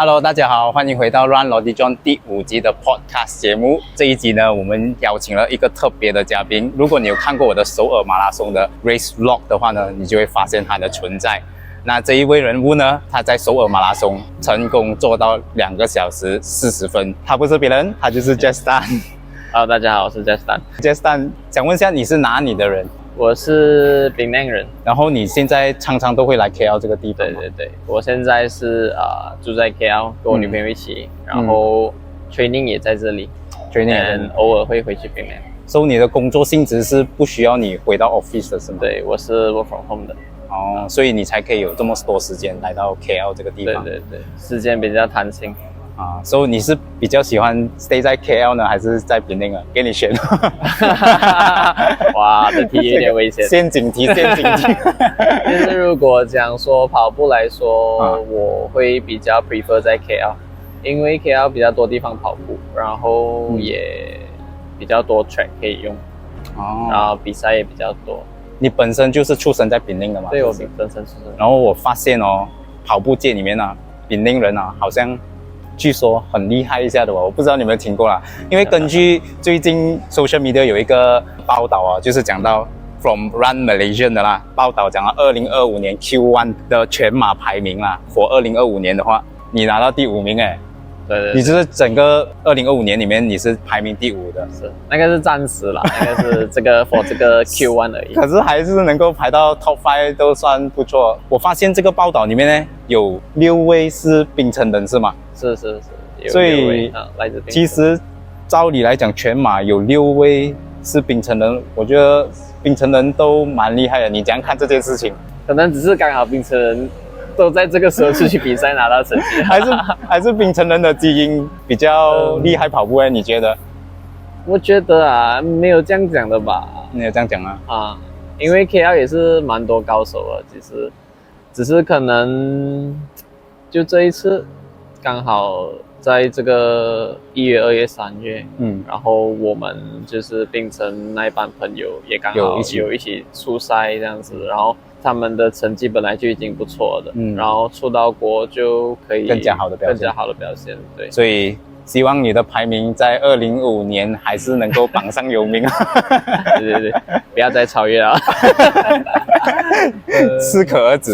Hello， 大家好，欢迎回到 Run Lodi John 第5集的 Podcast 节目。这一集呢，我们邀请了一个特别的嘉宾。如果你有看过我的首尔马拉松的 Race Vlog 的话呢，你就会发现他的存在。那这一位人物呢，他在首尔马拉松成功做到2个小时40分。他不是别人，他就是 Jess Tan。Hello， 大家好，我是 Jess Tan。Jess Tan， 想问一下，你是哪里的人？我是槟榔人，然后你现在常常都会来 KL 这个地方吗？对，我现在是住在 KL， 跟我女朋友一起，然后 training 也在这里 ，training 偶尔会回去槟榔。所以你的工作性质是不需要你回到 office 的是吗？对，我是 work from home 的。哦，所以你才可以有这么多时间来到 KL 这个地方。对，时间比较弹性。所以你是比较喜欢 stay 在 KL 呢，还是在槟榔啊？给你选。哇，这题有点危险。陷阱题。就是如果讲说跑步来说，我会比较 prefer 在 KL， 因为 KL 比较多地方跑步，然后也比较多 track 可以用，然后比赛也比较多。你本身就是出生在槟榔的嘛？对，我本身出生。然后我发现哦，跑步界里面啊，槟榔人啊，好像据说很厉害一下的哦，我不知道你有没有听过啦。因为根据最近 social media 有一个报道啊，就是讲到 From Run Malaysia 的啦，报道讲到2025年 Q1 的全马排名啦。For 2025年的话，你拿到第5名哎。对，你就是整个2025年里面你是排名第5的。是，那个是暂时啦，那个是这个 for 这个 Q1 而已。可是还是能够排到 Top 5都算不错。我发现这个报道里面呢，有6位是槟城人是吗？是，所以来自槟城。其实照理来讲，全马有6位是槟城人，我觉得槟城人都蛮厉害的。你怎样看这件事情？可能只是刚好槟城人都在这个时候去比赛拿到成绩，还是槟城人的基因比较厉害跑步哎？你觉得？我觉得啊，没有这样讲的吧？没有这样讲啊？因为 KL 也是蛮多高手的，其实只是可能就这一次刚好在这个1月、2月、3月，然后我们就是槟城那一班朋友也刚好有一起出赛这样子，然后他们的成绩本来就已经不错的，然后出到国就可以更加好的表现，对，所以希望你的排名在2025年还是能够榜上有名。对，不要再超越了。适可而止。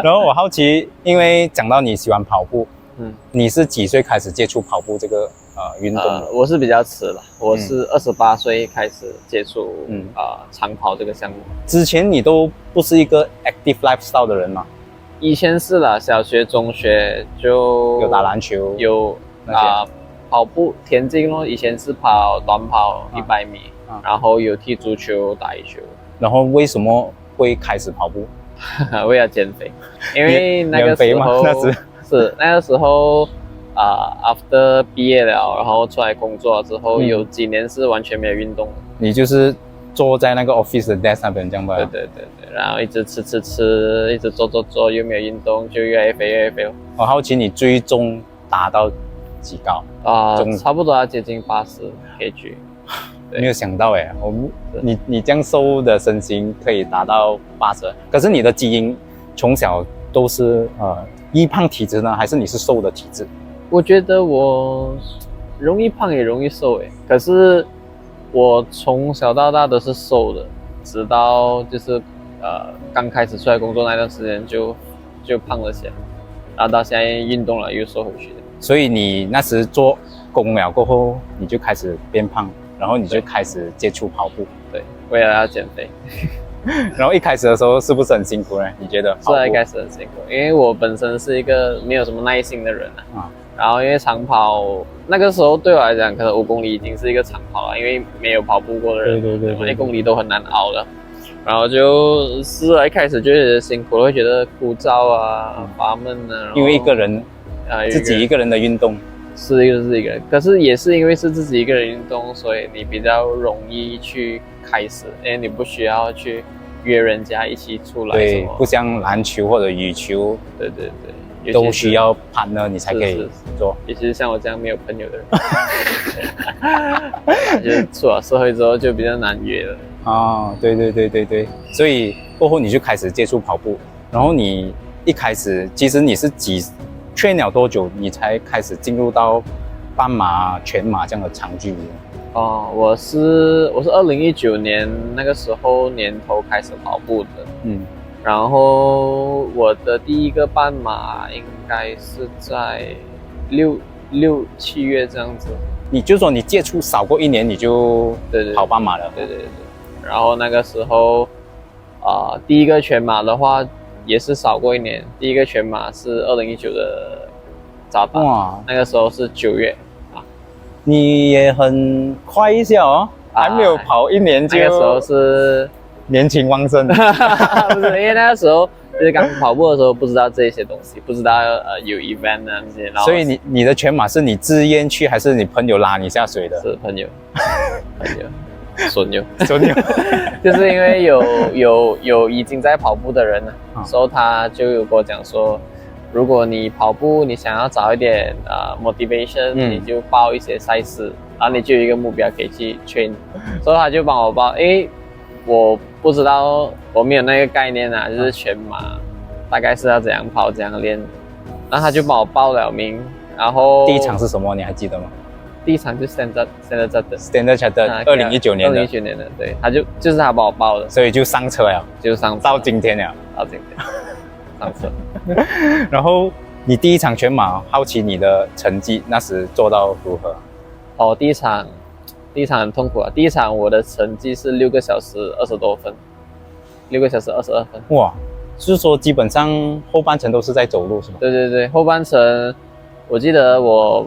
然后我好奇，因为讲到你喜欢跑步，你是几岁开始接触跑步这个运动的？我是比较迟了，我是28岁开始接触长跑这个项目。之前你都不是一个 active lifestyle 的人吗？以前是啦，小学、中学就有打篮球，有跑步、田径咯。以前是跑短跑100米，然后有踢足球、打羽球。然后为什么会开始跑步？为了减肥，因为那个时候after 毕业了，然后出来工作之后，有几年是完全没有运动。你就是坐在那个 office 的 desk 那边这样吧？对，然后一直吃，一直做，又没有运动，就越来越肥。我好奇你最重达到几高？差不多要接近80 kg。没有想到哎，你这样瘦的身形可以达到80，可是你的基因从小都是易胖体质呢，还是你是瘦的体质？我觉得我容易胖也容易瘦哎，可是我从小到大都是瘦的，直到就是刚开始出来工作那段时间就胖了些，然后到现在运动了又瘦回去的。所以你那时做工了过后，你就开始变胖，然后你就开始接触跑步。对，为了要减肥。然后一开始的时候是不是很辛苦呢？你觉得？是，一开始很辛苦，因为我本身是一个没有什么耐心的人然后因为长跑那个时候对我来讲，可能5公里已经是一个长跑了，因为没有跑步过的人，对，1公里都很难熬了。然后就是一开始就觉得辛苦，会觉得枯燥乏闷因为一个人自己一个人的运动。是一个人，可是也是因为是自己一个人运动，所以你比较容易去开始，因为你不需要去约人家一起出来。对，不像篮球或者羽球，对，都需要partner你才可以做。尤其是像我这样没有朋友的人，就是出了社会之后就比较难约了。对，所以过后你就开始接触跑步，然后你一开始其实你是 train 了多久，你才开始进入到半马、全马这样的长距离？哦，我是2019年那个时候年头开始跑步的，然后我的第一个半马应该是在6、7月这样子。你就说你接触少过1年你就跑半马了？对。然后那个时候第一个全马的话也是少过1年，第一个全马是2019的扎巴，哇，那个时候是9月。你也很快一下哦，还没有跑1年就。那个时候是年轻旺盛。不是，因为那个时候就是刚跑步的时候，不知道这些东西，不知道有 event 那些。然后所以你的全马是你自愿去，还是你朋友拉你下水的？是朋友，损友，就是因为有已经在跑步的人了，所以他就有跟我讲说，如果你跑步，你想要找一点motivation，你就报一些赛事，然后你就有一个目标可以去 train， 所以他就帮我报。我不知道，我没有那个概念啊，就是全马大概是要怎样跑、怎样练，然后他就帮我报了名。然后第一场是什么？你还记得吗？第一场就 Standard Chartered 2019年的，2019年的，对，就是他帮我报的，所以就上车了，到今天了，上车。然后你第一场全马，好奇你的成绩那时做到如何？哦，第一场很痛苦啊！第一场我的成绩是6个小时20多分，6个小时22分。哇，就是说基本上后半程都是在走路是吗？对，后半程我记得我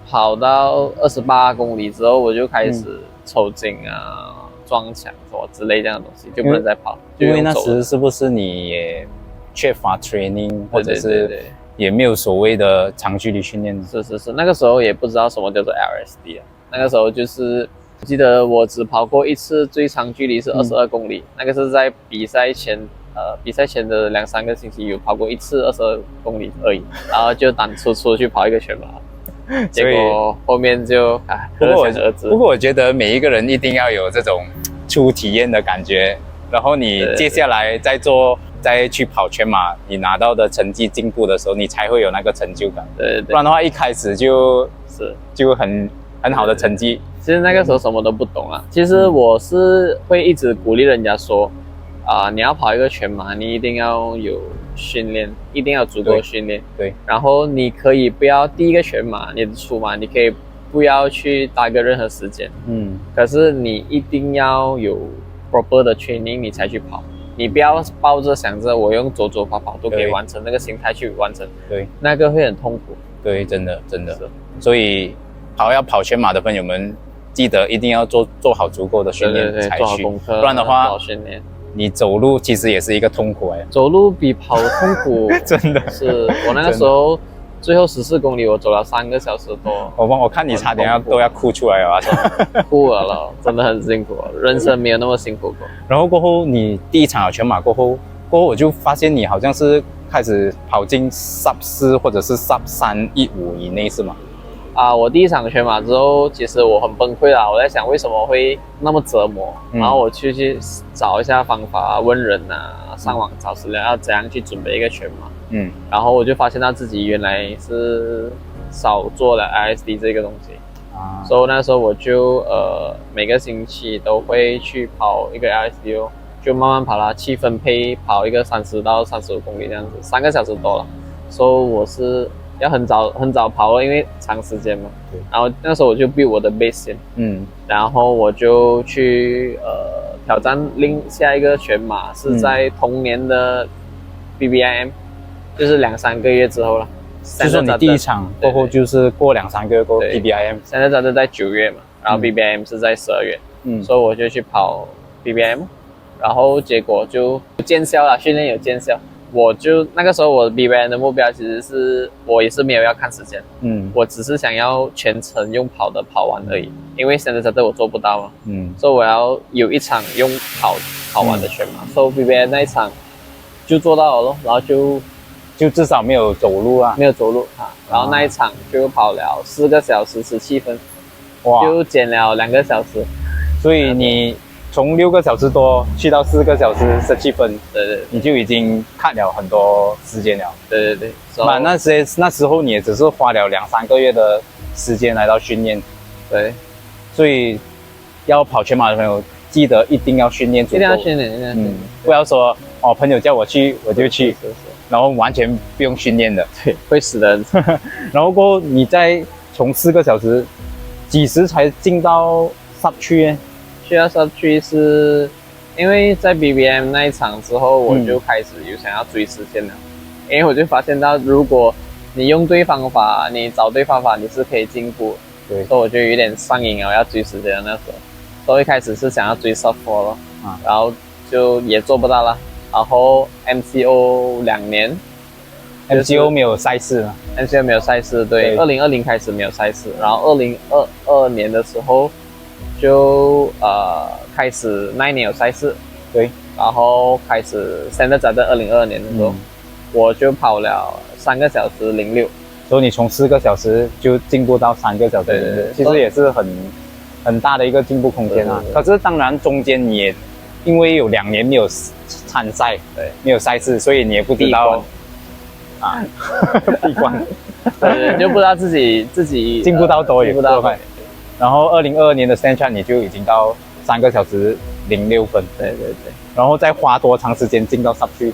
跑到28公里之后，我就开始抽筋啊、撞墙什么之类这样的东西，就不能再跑。因为那时是不是你也缺乏 training， 或者是也没有所谓的长距离训练？是，那个时候也不知道什么叫做 LSD 啊。那个时候就是我记得我只跑过1次最长距离是22公里，那个是在比赛前的2、3个星期有跑过1次22公里而已，然后就胆粗粗去跑一个全马。结果后面就可想而知。不过我觉得每一个人一定要有这种初体验的感觉，然后你接下来再去跑全马，你拿到的成绩进步的时候，你才会有那个成就感。对，不然的话一开始就很好的成绩。其实那个时候什么都不懂啊。其实我是会一直鼓励人家说，你要跑一个全马，你一定要有训练，一定要足够训练。对。然后你可以不要第一个全马，你的出马，你可以不要去搭个任何时间。可是你一定要有 proper 的 training， 你才去跑。你不要抱着想着我用走跑都可以完成那个心态去完成。对。那个会很痛苦。对，真的。所以要跑全马的朋友们，记得一定要做好足够的训练才去，不然的话，你走路其实也是一个痛苦。走路比跑痛苦，真的是。我那个时候最后14公里，我走了3个小时多。我看你差点都要哭出来了，哭了，真的很辛苦，人生没有那么辛苦过。然后过后，你第一场全马过后，我就发现你好像是开始跑进 sub4或者是 sub315以内是吗？我第一场全马之后，其实我很崩溃啦。我在想为什么会那么折磨，然后我去找一下方法，问人啊，上网找资料，要怎样去准备一个全马。然后我就发现到自己原来是少做了 LSD 这个东西，所以那时候我就每个星期都会去跑一个 LSD 哦，就慢慢跑啦，去分配跑一个30到35公里这样子，3个小时多了。所以我是要很早跑了，因为长时间嘛。然后那时候我就 build 我的 base 先，然后我就去挑战下一个全马，是在同年的 BBIM，就是2、3个月之后了。就是说你第一场过后，就是过2、3个月过 BBIM， 现在在9月嘛，然后 BBIM 是在12月，所以我就去跑 BBIM， 然后结果就见效了，训练有见效。我就那个时候我 BBIM 的目标其实是我也是没有要看时间，我只是想要全程用跑的跑完而已，因为现在我做不到嘛，所以我要有一场用跑完的全马，所以 BBIM 那一场就做到了咯，然后就至少没有走路啊，然后那一场就跑了4个小时17分，哇，就减了2个小时。所以你从6个小时多去到4个小时17分，对，你就已经cut了很多时间了。对。那时候你也只是花了2-3个月的时间来到训练，对，所以要跑全马的朋友，记得一定要训练足够，一定要训练，不要说哦朋友叫我去我就去，是，然后完全不用训练的，对，会死人。然后过后你再从4个小时，几时才进到sub区呢？去到sub区是因为在 BBM 那一场之后，我就开始有想要追时间了，因为我就发现到，如果你用对方法，你找对方法，你是可以进步。对，所以我就有点上瘾了，要追时间的那时候。所以一开始是想要追sub 4咯，然后就也做不到了。然后 MCO 2年。MCO 没有赛事吗 ？MCO 没有赛事，对，2020开始没有赛事，然后2022年的时候就开始那一年有赛事，对，然后开始现在在2022年的时候，我就跑了3个小时06，所以你从4个小时就进步到3个小时，对，其实也是很大的一个进步空间啊。可是当然中间你也因为有2年没有参赛，对，没有赛事，所以你也不知道。闭关，对，就不知道自己进步到多远，多快。然后2022年的 Stanchart 你就已经到3个小时06分，对，然后再花多长时间进到sub区？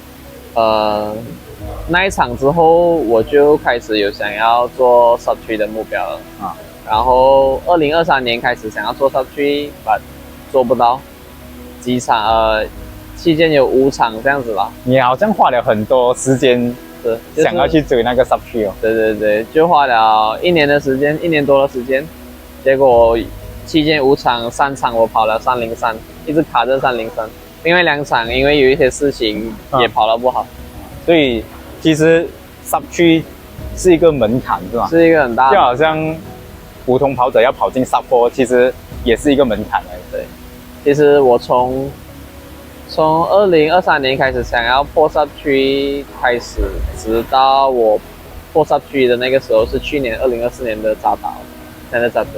那一场之后我就开始有想要做sub区的目标了啊，然后2023年开始想要做sub区，但做不到，几场期间有5场这样子吧。你好像花了很多时间。想要去追那个sub区哦，对，就花了1年的时间，1年多的时间，结果期间5场，3场我跑了303，一直卡着303，另外2场因为有一些事情也跑得不好，所以其实sub区是一个门槛，是吧？是一个很大的，就好像普通跑者要跑进sub 4，其实也是一个门槛来的。对，其实我从2023年开始想要破sub区开始，直到我破sub区的那个时候是去年2024年的扎达，现在扎德，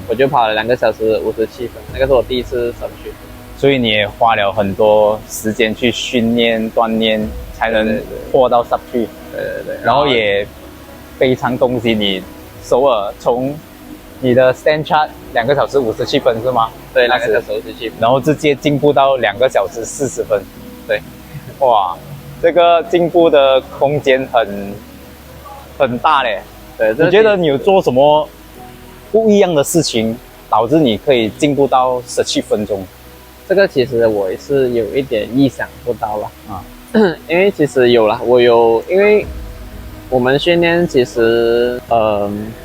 我就跑了2个小时57分，那个是我第一次sub区。所以你也花了很多时间去训练锻炼，才能破到sub区。对，然后也非常恭喜你，首尔从你的 Stanchart 2个小时57分是吗？对，2个小时57分，然后直接进步到2个小时40分。对，哇，这个进步的空间很大嘞。对，你觉得你有做什么不一样的事情，导致你可以进步到17分钟？这个其实我也是有一点意想不到了啊，因为其实有了，因为我们训练其实，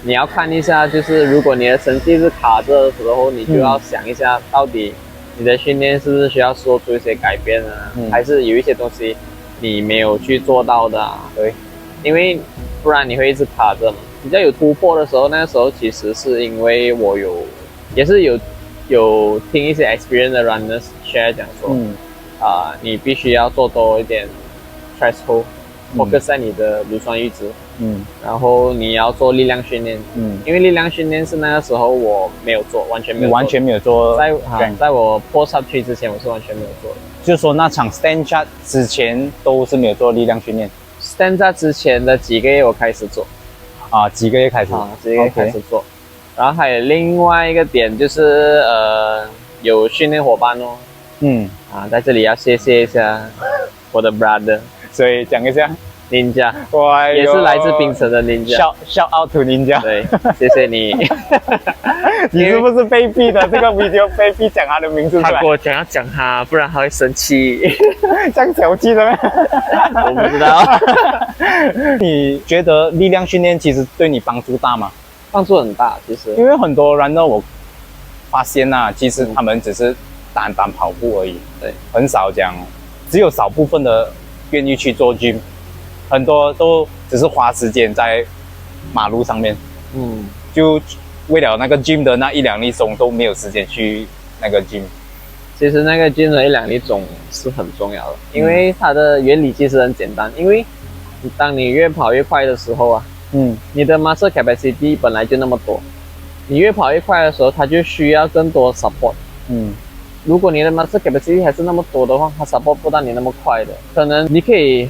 你要看一下，就是如果你的成绩是卡着的时候，你就要想一下，到底你的训练是不是需要做出一些改变啊，还是有一些东西你没有去做到的啊？对，因为不然你会一直卡着嘛。比较有突破的时候，那个时候其实是因为我也是有听一些 experience 的 runners share 讲说，你必须要做多一点 threshold。focus 在你的乳酸阈值，然后你要做力量训练，因为力量训练是那个时候我没有做，完全没有做，在我破sub区之前我是完全没有做的，就是说那场 Stanchart 之前都是没有做力量训练 ，Stanchart 之前的几个月我开始做，几个月开始做，然后还有另外一个点就是有训练伙伴哦，在这里要谢谢一下我的 brother。所以讲一下 Ninja， 也是来自槟城的 Ninja。Shout out to Ninja。对，谢谢你。你是不是被逼的？这个 video 被逼讲他的名字出来。他跟我讲要讲他，不然他会生气。这样小气的吗？我不知道。你觉得力量训练其实对你帮助大吗？帮助很大，其实。因为很多人呢，我发现其实他们只是单跑步而已，对，很少讲，只有少部分的愿意去做 gym， 很多都只是花时间在马路上面，就为了那个 gym 的那1-2粒钟都没有时间去那个 gym。其实那个 gym 的1-2粒钟是很重要的，因为它的原理其实很简单，因为当你越跑越快的时候啊，你的 muscle capacity 本来就那么多，你越跑越快的时候，它就需要更多 support。如果你的 muscle capacity 还是那么多的话，它 support 不到你那么快的。可能你可以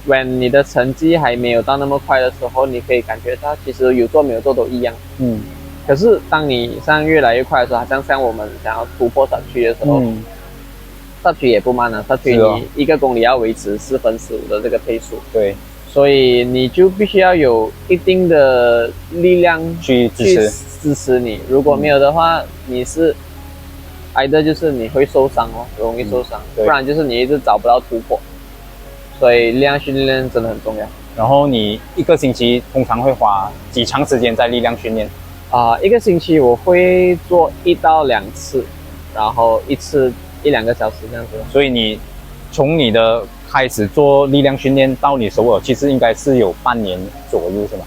when 你的成绩还没有到那么快的时候，你可以感觉到其实有做没有做都一样。可是当你上越来越快的时候，好像我们想要突破3区的时候，3区也不慢了，3区你1公里要维持4分15的这个配速。对，所以你就必须要有一定的力量去支持你。如果没有的话，你是挨的就是你会受伤哦，容易受伤，不然就是你一直找不到突破。所以力量训练真的很重要。然后你1个星期通常会花几长时间在力量训练？1个星期我会做1到2次，然后1次1-2个小时这样子。所以你从你的开始做力量训练到你首尔，其实应该是有半年左右是吗？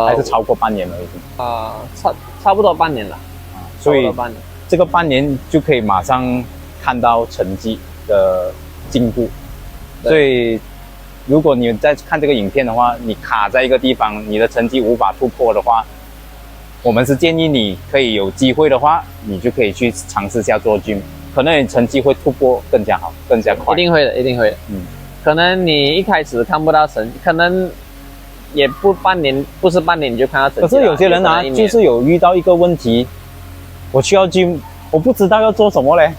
还是超过半年了已经？差不多半年了。所以这个半年就可以马上看到成绩的进步。所以如果你在看这个影片的话，你卡在一个地方，你的成绩无法突破的话，我们是建议你可以有机会的话，你就可以去尝试下做 gym， 可能你成绩会突破更加好，更加快。一定会的，一定会的。可能你一开始看不到成绩，可能也不是半年你就看到成绩。可是有些人啊，就是有遇到一个问题，我需要 gym， 我不知道要做什么嘞。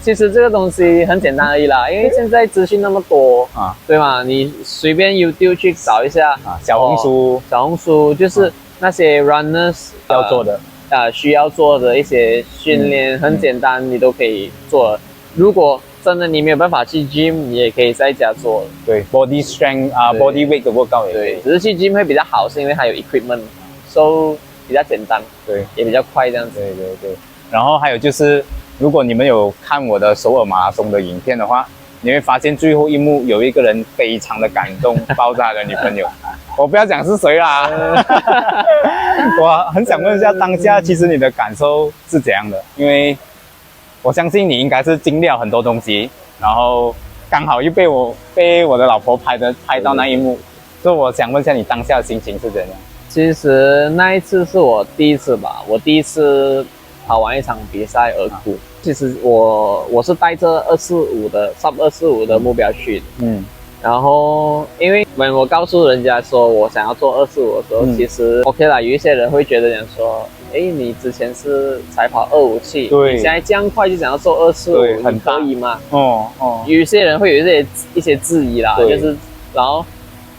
其实这个东西很简单而已啦，因为现在资讯那么多对吗？你随便 YouTube 去找一下小红书就是那些 runners 要做的需要做的一些训练，很简单，你都可以做。如果真的你没有办法去 gym， 你也可以在家做。对 ，body strength body weight 的 workout 也可以。对，只是去 gym 会比较好，是因为它有 equipment，so 比较简单，对，也比较快这样子。对。然后还有就是，如果你们有看我的首尔马拉松的影片的话，你会发现最后一幕有一个人非常的感动，抱着他的女朋友。我不要讲是谁啦，我很想问一下，当下其实你的感受是怎样的？因为我相信你应该是经历了很多东西，然后刚好又被我的老婆拍到那一幕，所以我想问一下你当下的心情是怎样？其实那一次是我第一次吧，我第一次跑完一场比赛而哭。其实我是带着245的 sub 245的目标去的，然后因为我告诉人家说我想要做245的时候，其实 OK 啦，有一些人会觉得讲说，你之前是才跑257，对，你现在这样快就想要做245，你可以吗？有些人会有一些质疑啦，就是然后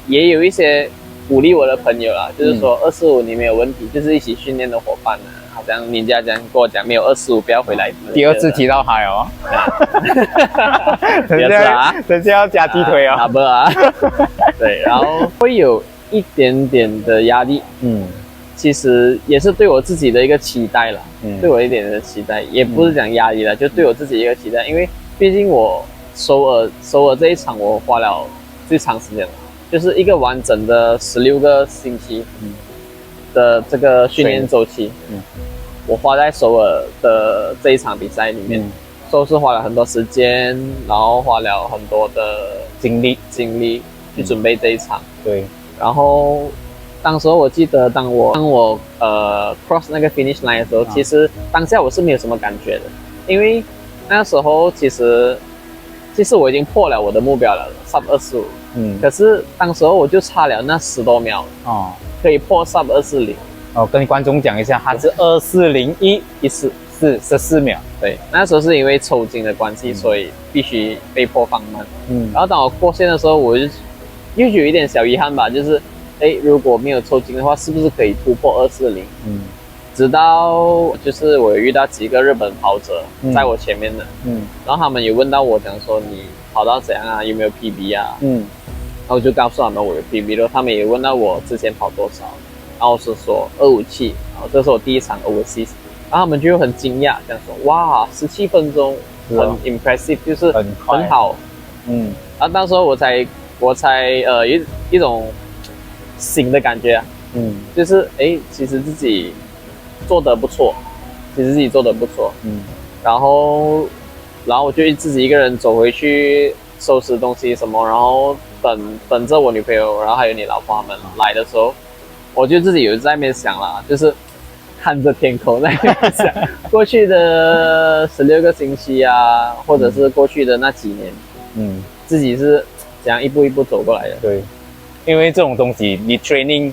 也有一些鼓励我的朋友啦，就是说245你没有问题，就是一起训练的伙伴呢。好像人家这样跟我讲，没有245不要回来。第二次提到他哦，等下要加鸡腿哦，不对，然后会有一点点的压力，其实也是对我自己的一个期待啦，对我一点的期待，也不是讲压力啦，就对我自己一个期待，因为毕竟我首尔这一场我花了最长时间了，就是一个完整的16个星期的这个训练周期，我花在首尔的这一场比赛里面，都是花了很多时间，然后花了很多的精力去准备这一场。对，然后当时我记得当我cross 那个 finish line 的时候，其实当下我是没有什么感觉的，因为那时候其实我已经破了我的目标了 sub 25，可是当时候我就差了那10多秒可以破 sub 240。跟观众讲一下，它是240114秒。对，那时候是因为抽筋的关系，所以必须被迫放慢。然后当我过线的时候，我就又有一点小遗憾吧，就是如果没有抽筋的话，是不是可以突破240？直到就是我有遇到几个日本跑者在我前面的，然后他们有问到我讲说你跑到怎样啊，有没有 PB 啊？然后我就告诉他们我有 PB 了，他们也问到我之前跑多少。然后是说257，然后这是我第一场 overseas， 然后他们就很惊讶，这样说哇，17分钟，很 impressive， 就是很好，然后当时我才一种醒的感觉啊，就是其实自己做得不错，然后我就自己一个人走回去收拾东西什么，然后等着我女朋友，然后还有你老婆他们来的时候。我就自己有在那边想啦，就是看着天空那边想，过去的16个星期啊，或者是过去的那几年，自己是怎样一步一步走过来的。对，因为这种东西，你 training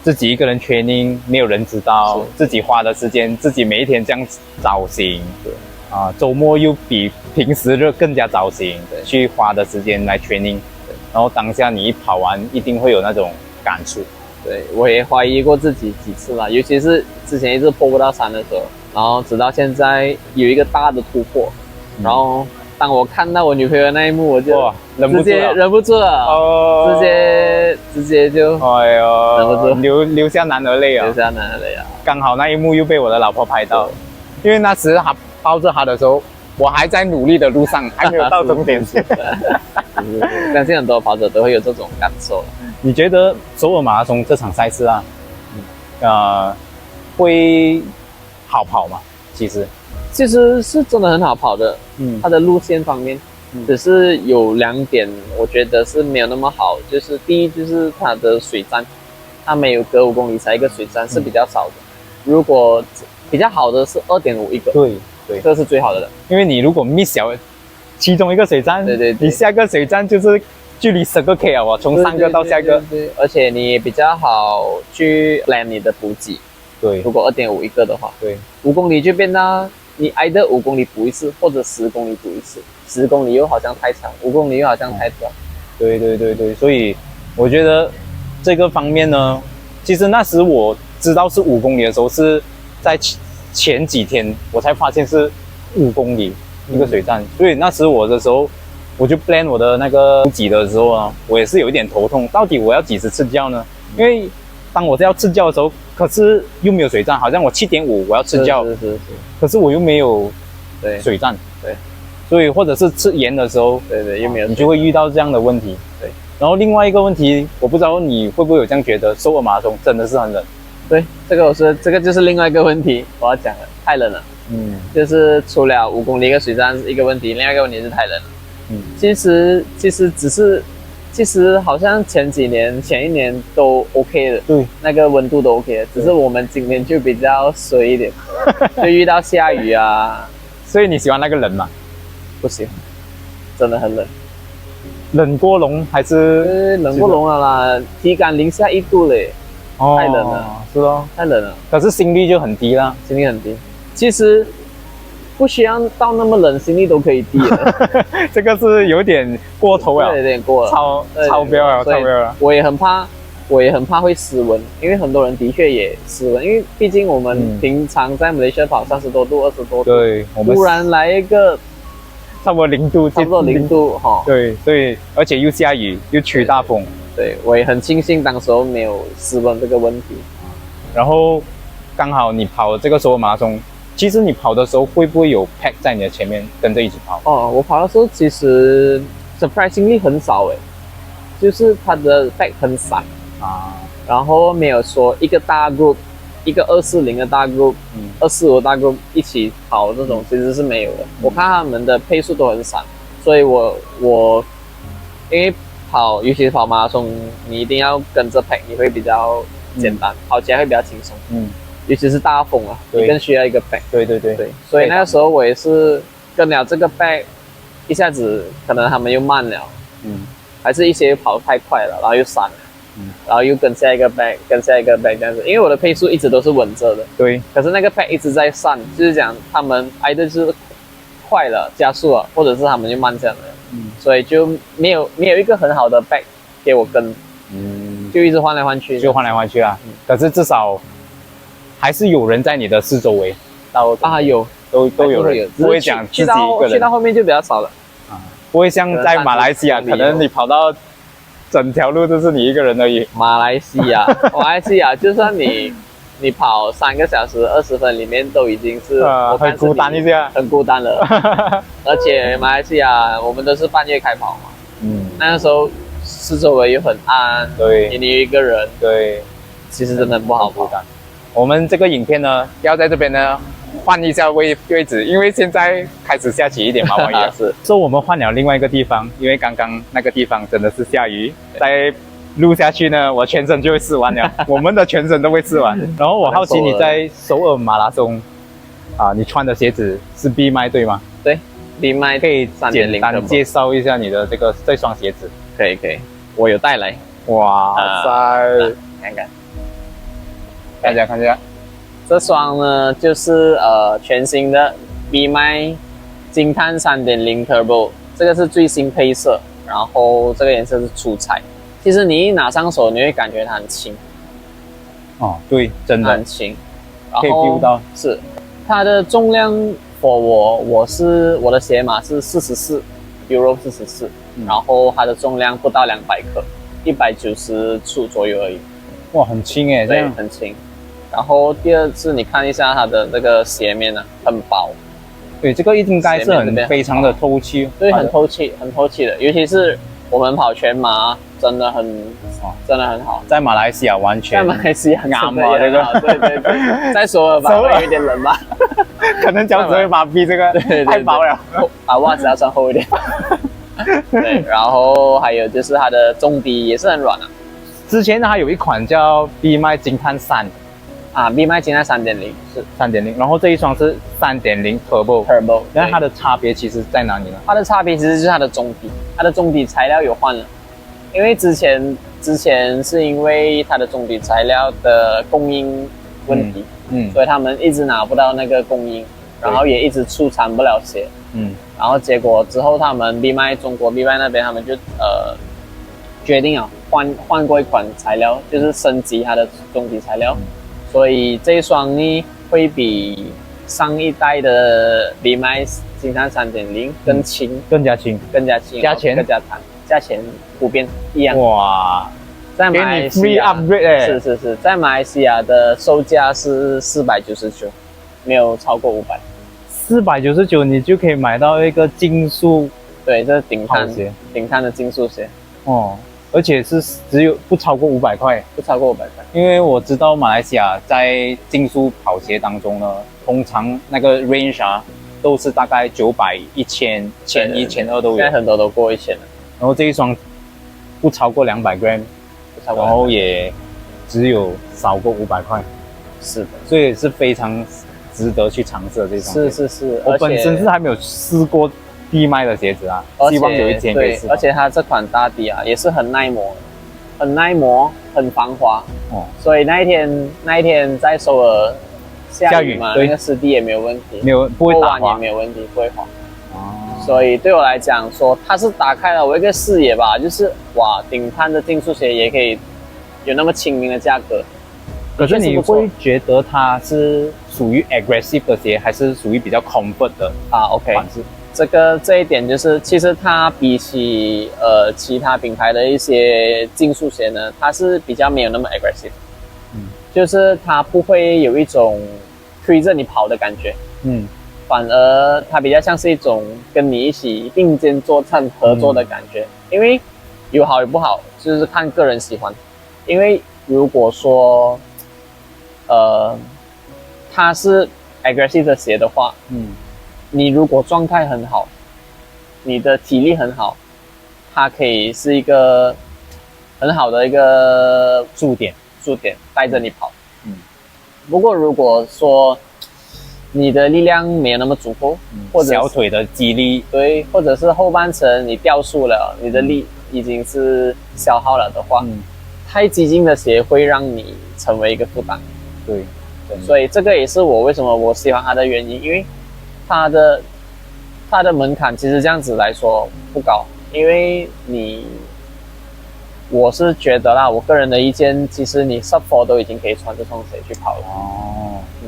自己一个人 training， 没有人知道，自己花的时间，自己每一天这样早醒，对啊，周末又比平时日更加早醒，去花的时间来 training， 然后当下你一跑完，一定会有那种感触。对，我也怀疑过自己几次了，尤其是之前一直破不到3的时候，然后直到现在有一个大的突破，然后当我看到我女朋友那一幕，我就忍不住了，直接就哎呦，忍不住流下男儿泪啊！流下男儿泪啊！刚好那一幕又被我的老婆拍到，因为那时他抱着他的时候，我还在努力的路上，还没有到终点线。相信很多跑者都会有这种感受。你觉得首尔马拉松这场赛事啊，会好跑吗？其实是真的很好跑的，它的路线方面，只是有2点，我觉得是没有那么好。就是第一，就是它的水站，它没有隔5公里才一个水站，是比较少的。如果比较好的是2.5一个，对，这是最好的了。因为你如果 miss 掉其中一个水站，对，你下个水站就是距离10个 K 啊，我从3个到下一个，对，而且你也比较好去 plan 你的补给。对，如果2.5一个的话，对，5公里就变到你挨的5公里补一次，或者10公里补一次，10公里又好像太长，5公里又好像太短。对，所以我觉得这个方面呢，其实那时我知道是5公里的时候，是在前几天我才发现是5公里一个水站，所以那时我的时候，我就 plan 我的那个补给的时候啊，我也是有一点头痛，到底我要几时吃觉呢？因为当我要吃觉的时候，可是又没有水站，好像我7.5我要吃觉，可是我又没有水站，对，所以或者是吃盐的时候，对，又没有，你就会遇到这样的问题，对。然后另外一个问题，我不知道你会不会有这样觉得，首尔马拉松真的是很冷，对，这个就是另外一个问题，我要讲了，太冷了，就是除了5公里一个水站是一个问题，另外一个问题是太冷了，其实好像前一年都 OK 的，对，那个温度都 OK 的，只是我们今年就比较衰一点，就遇到下雨啊。所以你喜欢那个冷吗？不喜欢，真的很冷。冷过龙还是？冷过龙了啦，体感零下1度嘞，太冷了。是哦，太冷了。可是心率就很低啦，心率很低。其实不需要到那么冷，心率都可以低了。这个是有点过头了，有点过了，超标了，超标了。我也很怕会失温，因为很多人的确也失温，因为毕竟我们平常在马来西亚跑30多度、20多度，对，我们突然来一个差不多0度，差不多0度哈。对，所以而且又下雨，又吹大风。对，我也很庆幸当时候没有失温这个问题。然后刚好你跑这个首尔马拉松。其实你跑的时候会不会有 pack 在你的前面跟着一起跑？我跑的时候其实 surprisingly 很少就是它的 pack 很散啊，然后没有说一个大 group， 一个240的大 group，245的大 group 一起跑这种其实是没有的。我看他们的配速都很散，所以我因为尤其是跑马拉松，你一定要跟着 pack， 你会比较简单，跑起来会比较轻松。尤其是大风啊，你更需要一个 back。对，所以那个时候我也是跟了这个 back， 一下子可能他们又慢了，还是一些跑太快了，然后又闪了，然后又跟下一个 back， 跟下一个 back 这样子，因为我的配速一直都是稳着的，对。可是那个 back 一直在散，就是讲他们either就是快了加速了，或者是他们就慢下来了，所以就没有一个很好的 back 给我跟，就一直换来换去，啊。可是至少还是有人在你的四周围，都有人，不会讲自己一个人。去到后面就比较少了，不会像在马来西亚，可能你跑到整条路都是你一个人而已。马来西亚，就算你跑3个小时20分，里面都已经是很孤单一下，很孤单了。而且马来西亚我们都是半夜开跑嘛，那个时候四周围又很暗，对，你一个人，对，其实真的不好跑。我们这个影片呢，要在这边呢换一下位置，因为现在开始下起一点毛毛雨了。所以我们换了另外一个地方，因为刚刚那个地方真的是下雨，在录下去呢，我全身就会试完了，我们的全身都会试完。然后我好奇你在首尔马拉松你穿的鞋子是 B 麦对吗？对 ，B 麦可以简3.0单介绍一下你的这双鞋子。可以，我有带来。哇塞，看看，大家看一下，这双呢就是全新的 B 麦惊叹3.0 Turbo， 这个是最新配色，然后这个颜色是出彩。其实你一拿上手，你会感觉它很轻。哦，对，真的很轻，然后可以 feel 到。是它的重量，for 我的鞋码是44 Euro 44，然后它的重量不到200克，190出左右而已。哇，很轻诶，这对，样很轻。然后第二是你看一下它的这个鞋面呢，很薄。对，这个应该是非常的透气。对，很透气，很透气的，尤其是我们跑全马，真的很好。在马来西亚完全，在马来西亚啱啊，这个对，在首尔吧，会有点冷吧，可能脚趾会麻痹，这个太薄了。袜子要穿厚一点。对，然后还有就是它的中底也是很软啊。之前还有一款叫 B 麦惊叹3，B 麦惊叹3.0是3.0，然后这一双是3.0 Turbo， 那它的差别其实在哪里呢？它的差别其实就是它的中底，它的中底材料有换了，因为之前是因为它的中底材料的供应问题，所以他们一直拿不到那个供应，然后也一直出产不了鞋，然后结果之后他们中国 B 麦那边他们就决定换过一款材料，就是升级它的中底材料，所以这一双呢会比上一代的 B 麦惊叹3.0更轻，更加轻，价钱更加弹，价钱普遍一样。哇，在马来西亚 free upgrade 是，在马来西亚的售价是499，没有超过500。499你就可以买到一个竞速，对，这是顶碳的竞速鞋哦，而且是只有不超过500块，不超过500块。因为我知道马来西亚在竞速跑鞋当中呢，通常那个 range 都是大概900、1000、1100、1200都有，现在很多都过1000了。然后这一双不超过200 gram， 然后也只有少过500块，是的，所以是非常值得去尝试的这双鞋。是，我本身是还没有试过B 麦的鞋子啊，希望有一天可以试。而且它这款大底也是很耐磨，很防滑。所以那一天在首尔下雨嘛，那个湿地也没有问题，不会打滑，也没有问题，不会滑。所以对我来讲说，它是打开了我一个视野吧，就是哇，顶碳的竞速鞋也可以有那么亲民的价格。可是你会觉得它是属于 aggressive 的鞋，还是属于比较 comfort 的？OK， 款式？这一点就是，其实它比起其他品牌的一些竞速鞋呢，它是比较没有那么 aggressive，就是它不会有一种推着你跑的感觉，反而它比较像是一种跟你一起并肩作战合作的感觉，因为有好有不好，就是看个人喜欢。因为如果说它是 aggressive 的鞋的话，你如果状态很好，你的体力很好，它可以是一个很好的一个驻点带着你跑。不过如果说你的力量没有那么足够，或者小腿的肌力，对，或者是后半程你掉速了，你的力已经是消耗了的话，太激进的鞋会让你成为一个负担。对，所以这个也是我为什么我喜欢它的原因，因为它的门槛其实这样子来说不高，因为我是觉得啦，我个人的意见，其实你 sub 4都已经可以穿这双鞋去跑了。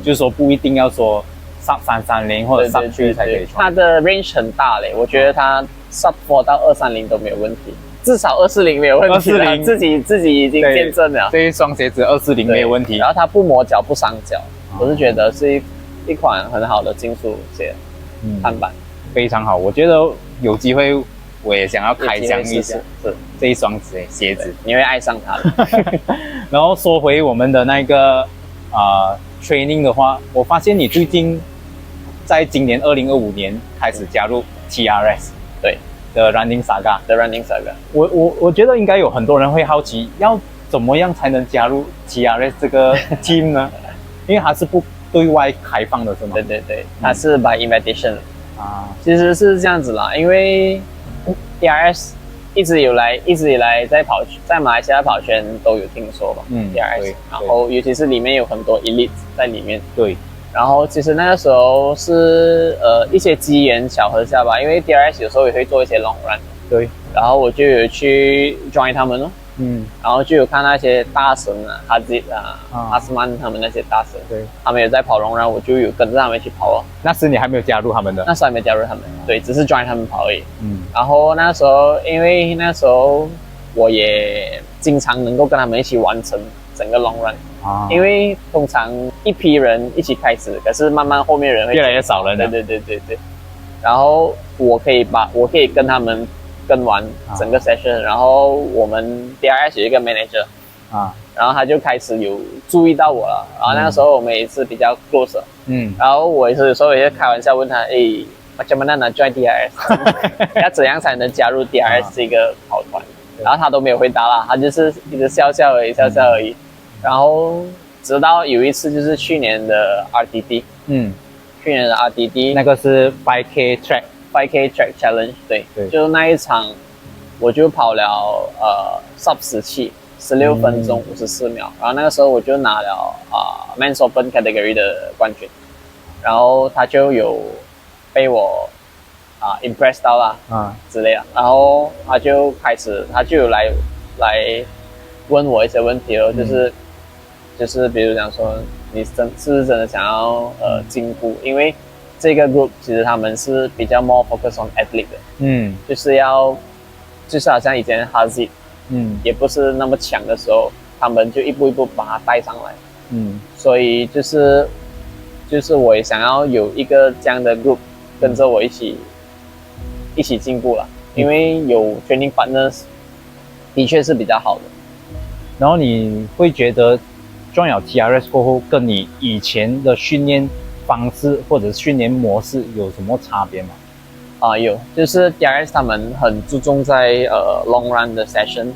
就是说不一定要说sub 330或者sub 3才可以穿。它的 range 很大嘞，我觉得它 sub 4到230都没有问题，至少240没有问题了，自己已经见证了。这一双鞋子240没有问题，然后它不磨脚不伤脚，我是觉得是一款很好的竞速鞋，碳板非常好。我觉得有机会我也想要开箱一下这一双鞋子，你会爱上它的。然后说回我们的那个training 的话，我发现你最近在今年2025年开始加入 TRS， 对，的 Running Saga。的 Running Saga。我觉得应该有很多人会好奇，要怎么样才能加入 TRS 这个 team 呢？因为它是不对外开放的，是吗？对对对，它是 by invitation 啊，其实是这样子啦，因为 DRS 一直以来在马来西亚跑圈都有听说吧，DRS，对然后尤其是里面有很多 elite 在里面，对，然后其实那个时候是一些机缘巧合下吧，因为 DRS 有时候也会做一些 long run，对，然后我就有去 join 他们咯。然后就有看那些大神啊，哈吉阿斯曼他们那些大神，对，他们有在跑龙然后我就有跟着他们一起跑哦。那时你还没有加入他们的，那时候还没加入他们，对，只是 join 他们跑而已。然后那时候因为那时候我也经常能够跟他们一起完成整个 long run，因为通常一批人一起开始，可是慢慢后面人会越来越少人了。对。然后我可以跟他们跟完整个 session，然后我们 DRS 有一个 manager，然后他就开始有注意到我了，然后那个时候我们也是比较 close，然后我有时候也开玩笑问他，macam mana nak join DRS， 要怎样才能加入 DRS 这个跑团？然后他都没有回答啦，他就是一直笑笑而已，然后直到有一次就是去年的 RTD，去年的 RTD 那个是 5K track challenge， 对，就那一场我就跑了sub 16分钟54秒，然后那个时候我就拿了Men's Open category 的冠军，然后他就有被我impress 到啦，之类的，然后他就有来问我一些问题了，就是比如讲说你是不是真的想要进步，因为这个 group 其实他们是比较 more focus on athlete 的，就是好像以前 Haziq，也不是那么强的时候，他们就一步一步把他带上来，所以就是我也想要有一个这样的 group 跟着我一起进步了，因为有 training partners 的确是比较好的。然后你会觉得 join 了 TRS 过后，跟你以前的训练方式或者训练模式有什么差别吗？有，就是 DRS 他们很注重在long run 的 session，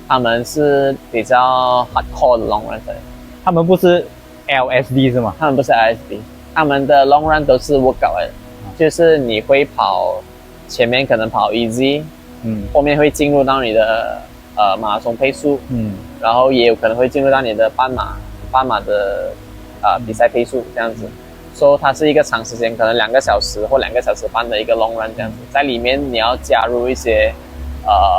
他们是比较 hardcore 的 long run session。他们不是 LSD 是吗？他们不是 LSD， 他们的 long run 都是 workout 的，就是你会跑前面可能跑 easy，后面会进入到你的马拉松配速，然后也有可能会进入到你的半马的比赛配速这样子。所以它是一个长时间，可能2个小时或2个小时半的一个 long run 这样子，在里面你要加入一些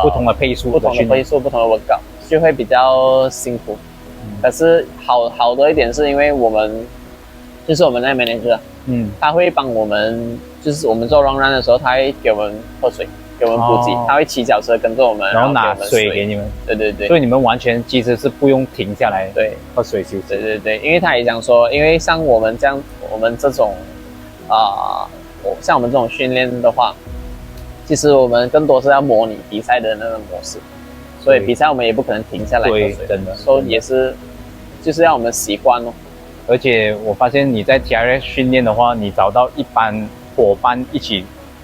不同的配速，不同的 workout， 就会比较辛苦。可是好的一点是因为我们就是我们那 manager，他会帮我们，就是我们做 long run 的时候，他会给我们喝水，给我们补给，他会骑脚车跟着我们，然后拿水给你们。对，所以你们完全其实是不用停下来喝水休息。对，因为他也讲说，因为像我们这种像我们这种训练的话，其实我们更多是要模拟比赛的那个模式，所以比赛我们也不可能停下来喝水，真的，所以也是就是要我们习惯哦。而且我发现你在 TRS 训练的话，你找到一般伙伴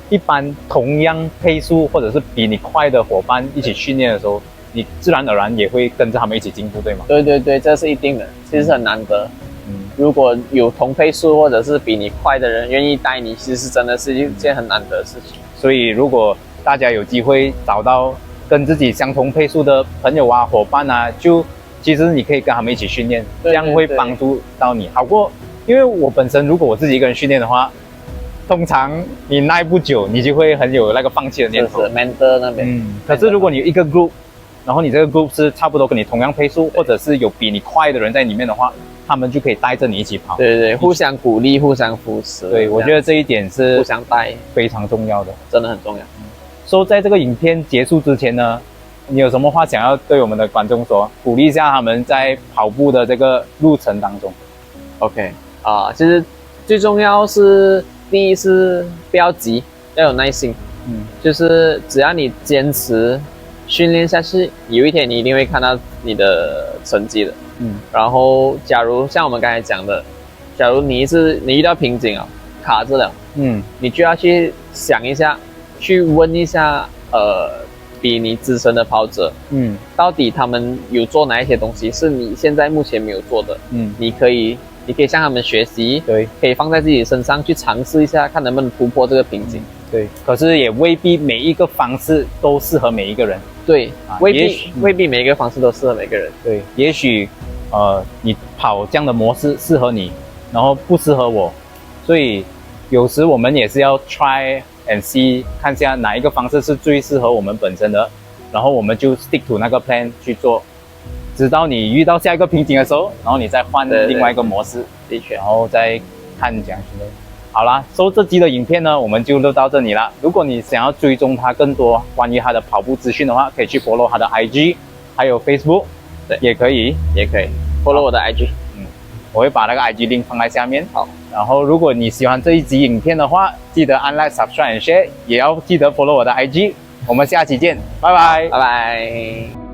一般同样配速或者是比你快的伙伴一起训练的时候，你自然而然也会跟着他们一起进步，对吗？对，这是一定的，其实很难得。如果有同配速或者是比你快的人愿意带你，其实真的是一件很难得的事情。所以如果大家有机会找到跟自己相同配速的朋友啊、伙伴啊，就其实你可以跟他们一起训练，这样会帮助到你。好过，因为我本身如果我自己一个人训练的话，通常你耐不久，你就会很有那个放弃的念头。是 mentor 那边。可是如果你有一个 group， 然后你这个 group 是差不多跟你同样配速，或者是有比你快的人在里面的话，他们就可以带着你一起跑。对，互相鼓励，互相扶持。对，我觉得这一点是互相带，非常重要的，真的很重要。所以在这个影片结束之前呢，你有什么话想要对我们的观众说，鼓励一下他们在跑步的这个路程当中 ？OK，其实最重要是第一是不要急，要有耐心。就是只要你坚持训练下去，有一天你一定会看到你的成绩的。然后假如像我们刚才讲的，假如你遇到瓶颈啊，卡着了，你就要去想一下，去问一下比你资深的跑者，到底他们有做哪一些东西是你现在目前没有做的，你可以向他们学习，对，可以放在自己身上去尝试一下，看能不能突破这个瓶颈。对，可是也未必每一个方式都适合每一个人。对，未必每一个方式都适合每个人。对，也许你跑这样的模式适合你，然后不适合我，所以有时我们也是要 try and see， 看一下哪一个方式是最适合我们本身的，然后我们就 stick to 那个 plan 去做，直到你遇到下一个瓶颈的时候，然后你再换另外一个模式，的确，然后再看这样子的。好啦，这集的影片呢，我们就录到这里啦。如果你想要追踪他更多关于他的跑步资讯的话，可以去 follow 他的 IG， 还有 Facebook， 对，也可以 follow 我的 IG， 我会把那个 IG link 放在下面。好，然后如果你喜欢这一集影片的话，记得按 like、subscribe and share， 也要记得 follow 我的 IG。我们下期见，拜拜，拜拜。